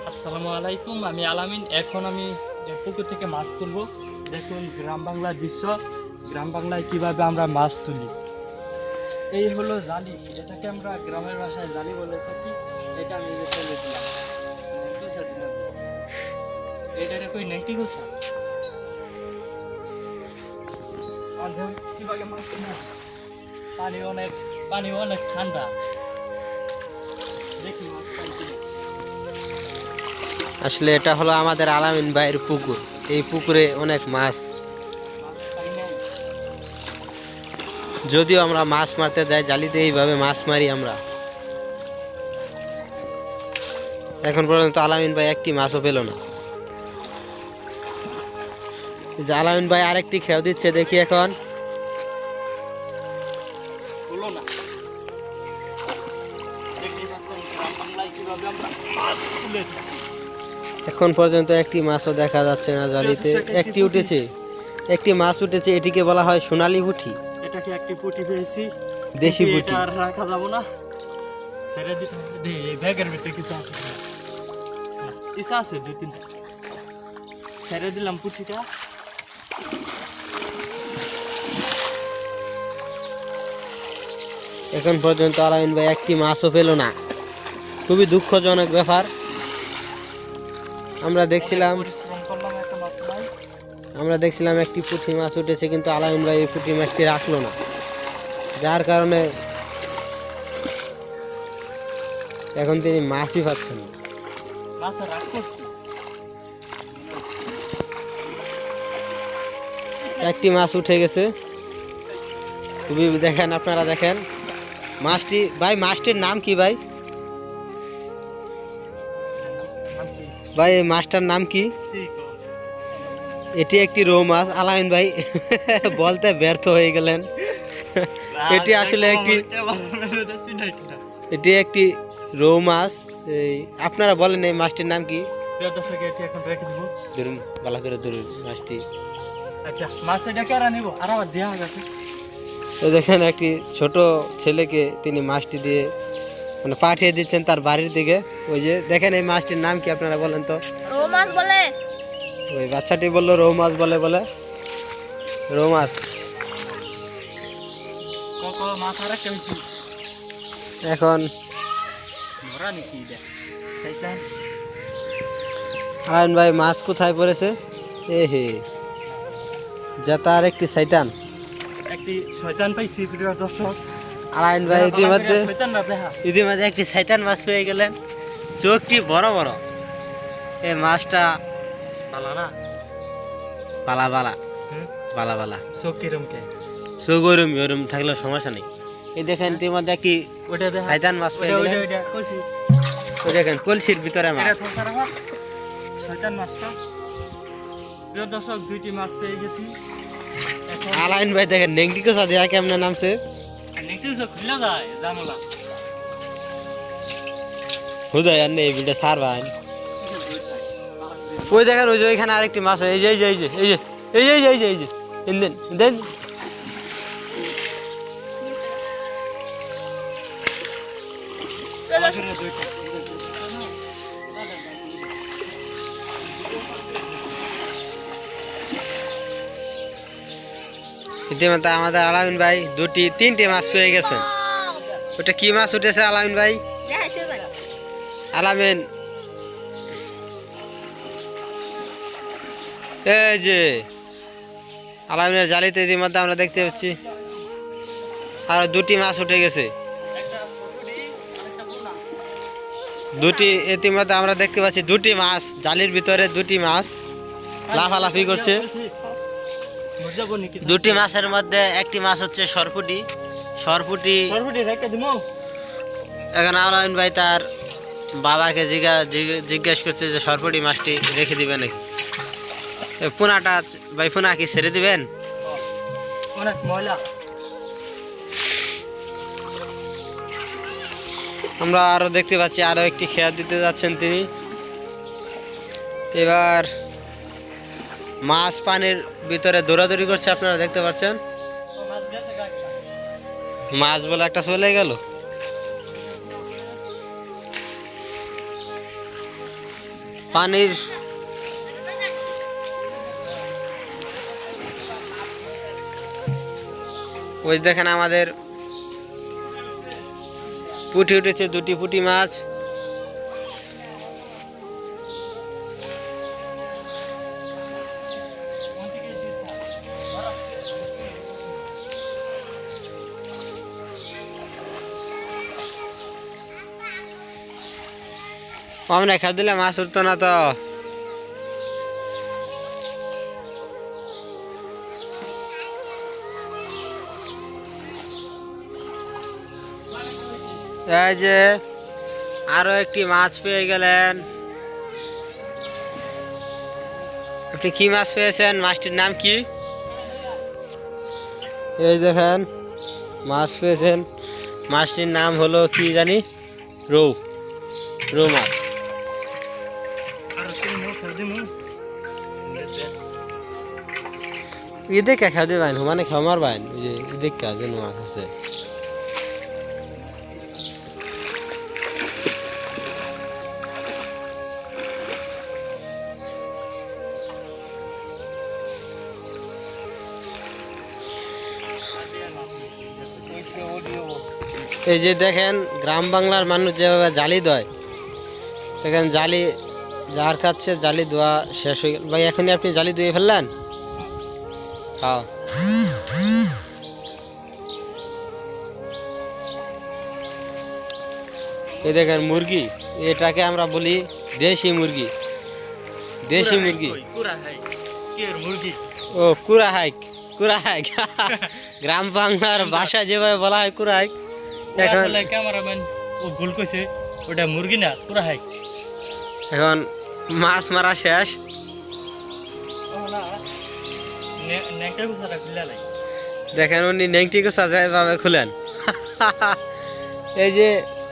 আসসালামু আলাইকুম, আমি আলামিন। এখন আমি পুকুর থেকে মাছ তুলবো। দেখুন গ্রাম বাংলার দৃশ্য, গ্রাম বাংলায় কিভাবে আমরা মাছ তুলি। এই হলো জালি, এটাকে আমরা গ্রামের ভাষায় জালি বলে থাকি। এটা আমি ফেলে দিলাম, এটা কই নেংটি গোছা কিভাবে মাছ তুলি। পানি অনেক ঠান্ডা, দেখি মাছ পাই কিনা। আসলে এটা হলো আমাদের আলামিন ভাইয়ের পুকুর। এই পুকুরে অনেক মাছ, যদিও আমরা মাছ মারতে যাই জালিতে, এইভাবে মাছ মারি আমরা। এখন পর্যন্ত আলামিন ভাই একটি মাছও পেল না। যে আলামিন ভাই আরেকটি খেয়াও দিচ্ছে, দেখি এখন। এখন পর্যন্ত একটি মাছও দেখা যাচ্ছে না জালিতে। একটি উঠেছে, একটি মাছ উঠেছে, এটিকে বলা হয় সোনালী পুঁটি। এটাকে একটি পুঁটি পেয়েছি, দেশি পুঁটি। আর রাখা যাবো না, ছেড়ে দিতে হবে। এই ব্যাগের ভিতরে কিছু আছে, কিছু আছে, দুই তিনটা ছেড়ে দিলাম পুঁটিটা। এখন পর্যন্ত আলামিন ভাই একটি মাছও পেল না, খুবই দুঃখজনক ব্যাপার। আমরা দেখছিলাম একটি পুঁটি মাছ উঠেছে, কিন্তু আলামিন ভাই এই পুঁটি মাছটি রাখলো না, যার কারণে এখন তিনি মাছই পাচ্ছেন না। একটি মাছ উঠে গেছে, খুবই দেখেন, আপনারা দেখেন মাছটি। ভাই মাছটির নাম কি ভাই? ভাই এই মাছটার নাম কি? এটি একটি রৌ মাছ। আলামিন ভাই বলতে ব্যর্থ হয়ে গেলেন। এটি আসলে এটি একটি রৌ মাছ। আপনারা বলেন এই মাছটির নাম কি? এখন রেখে দেবো, ধরুন, ভালো করে ধরুন মাছটি। আচ্ছা, মাছ এটাকে আর নিবো, আর আবার দেওয়া গেছে। তো দেখেন একটি ছোট ছেলেকে তিনি মাছটি দিয়ে মানে পাঠিয়ে দিচ্ছেন তার বাড়ির দিকে। ওই যে দেখেন এই মাছটির নাম কি আপনারা বলেন তো? রৌ মাছ বলে। ওই বাচ্চাটি বললো রৌ মাছ বলে, বলে রৌ মাছ। মাছ আর একটা হয়েছি এখন ধরা নাকি সেইটান। আলামিন ভাই মাছ কোথায় পড়েছে? এ হে, যেটা আর একটি শয়তান। একটি শয়তান পাইছি প্রিয় দর্শক। আলামিন ভাই ইতিমধ্যে একটি শয়তান মাছ পেয়ে গেলেন, চোখটি বড় বড়। এই মাছটা পালা না, বালা বালা বালা বালা, চোখ কিরম কে, চোখ ওরম ওরম থাকলেও সমস্যা নেই। এই দেখেন ইতিমধ্যে একটি শয়তান মাছ পেয়ে গেলেন। ওই দেখেন কলসির ভিতরে মাছ। শয়তান মাছটা প্রিয় দর্শক, দুইটি মাছ পেয়ে গেছি। আলামিন ভাই দেখেন নেংটি কোসা দেয়া কেমনে নামছে। খুলে যায় জানলা হুদাই আর নেই বিলটা সার ভাই। ওই দেখেন ওই যে ওইখানে আরেকটি মাছ, এই যে এই যে এই যে এই যে এই যে এই যে এই যে ইন্দেন ইন্দেন। ইতিমধ্যে আমাদের আলামিন ভাই তিনটে মাছ পেয়ে গেছেন। ওটা কি মাছ উঠেছে আলামিন ভাই? আলামিন এই যে আলামিনের জালিতে ইতিমধ্যে আমরা দেখতে পাচ্ছি আর দুটি মাছ উঠে গেছে। ইতিমধ্যে আমরা দেখতে পাচ্ছি দুটি মাছ জালির ভিতরে, দুটি মাছ লাফালাফি করছে। দুটি মাছের মধ্যে একটি মাছ হচ্ছে সরপুটি। এখন আলামিন ভাই তার বাবাকে জিজ্ঞেস করছে যে সরপুটি মাছটি রেখে দিবে নাকি। পোনাটা ভাই, পোনা কি ছেড়ে দিবেন? অনেক ময়লা। আমরা আরো দেখতে পাচ্ছি আরো একটি খেয়া দিতে যাচ্ছেন তিনি। এবার মাছ পানির ভিতরে দৌড়াদৌড়ি করছে, আপনারা দেখতে পাচ্ছেন। মাছ বলে একটা চলে গেল। পানির ওই দেখেন আমাদের পুঁটি উঠেছে, 2টি পুঁটি মাছ। আমরা খেয়ে দিলে মাছ উঠতো না তো। এই যে আরো একটি মাছ পেয়ে গেলেন। আপনি কি মাছ পেয়েছেন? মাছটির নাম কি? এই দেখেন মাছ পেয়েছেন, মাছটির নাম হলো কি জানি, রৌ, রৌ মাছ। ঈদে কে খাওয়া দেবেন, মানে খাওয়া মারবেন, ওই যে ঈদে কে যেন মাছ আছে। এই যে দেখেন গ্রাম বাংলার মানুষ যেভাবে জালি দেয়, দেখেন জালি যার খাচ্ছে, জালি দেওয়া শেষ হয়ে গেল। ভাই এখনই আপনি জালি দিয়ে ফেললেন? হ্যাঁ। এই দেখেন মুরগি, এটাকে আমরা বলি দেশি মুরগি। দেশি মুরগি, ও কুড়া হাইক, কুড়া হাইক গ্রাম বাংলার ভাষা যেভাবে বলা হয় কুড়া হাইক। এখন ক্যামেরাম্যান ও ভুল কইছে, ওটা মুরগি না, পুরা হাইক। এখন মাছ মারা শেষ। দেখেন উনি নেংটি গোছা যেভাবে খুলেন এই যে